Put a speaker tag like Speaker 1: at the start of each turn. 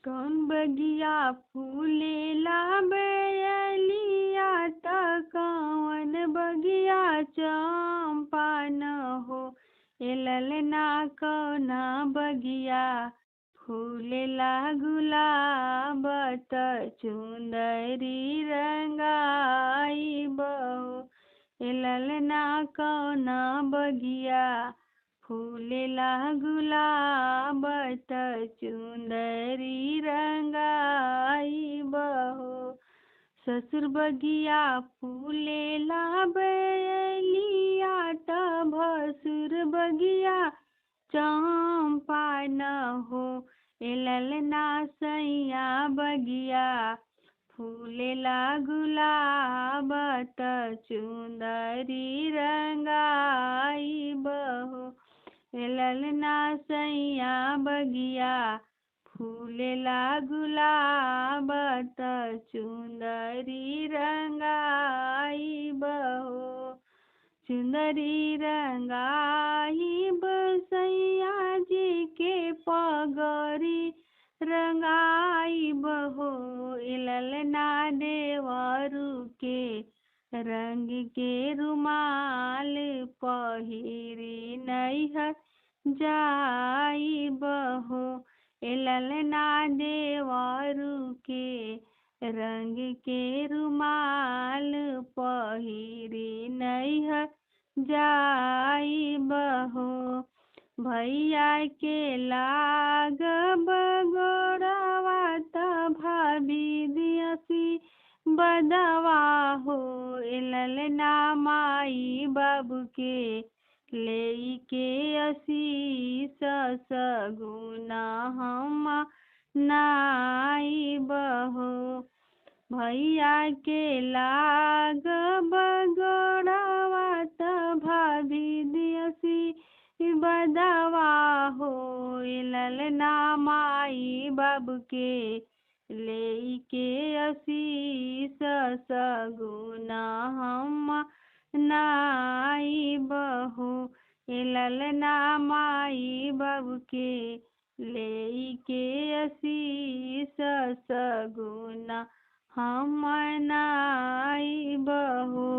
Speaker 1: कौन बगिया फूलेला बेलिया त कौन बगिया चंपा न हो। ए ललना कौना बगिया फूलेला गुलाब त चुंदरी रंगाई बहो। ए ललना कौना बगिया फूलेला गुलाब त चुंदरी रंगाई बहो। ससुर बगिया फूलेला बेलिया त भसुर बगिया चंपा न हो। ए ललना सैया बगिया फूलेला गुलाब त चुंदरी रंगाई बहो। ए ललना सैया बगिया फूलेला गुलाब त चुंदरी रंगाई बहो। चुंदरी रंगाई बसैया जी के पगरी रंगाई बहो। ए ललना देवरू के रंग के रुमाल पहिरी नैहर जाई बहो। ए ललना देवरू के रंग के रुमाल पहिरी नैहर जाई बहो। भैया के लाग बगोड़वा त भाभी दियसी बदवा हो। ए ललना माई बाबू के लेके आशीष सगुना हम नाई बहो। भैया के लाग बगोड़वा त भाभी दियसी बदवा हो। ए ललना माई बाबू के लेके आशीष सगुना हम नाई बहो। ए ललना माई बाबू के लेके आशीष सगुना हम नाई बहो।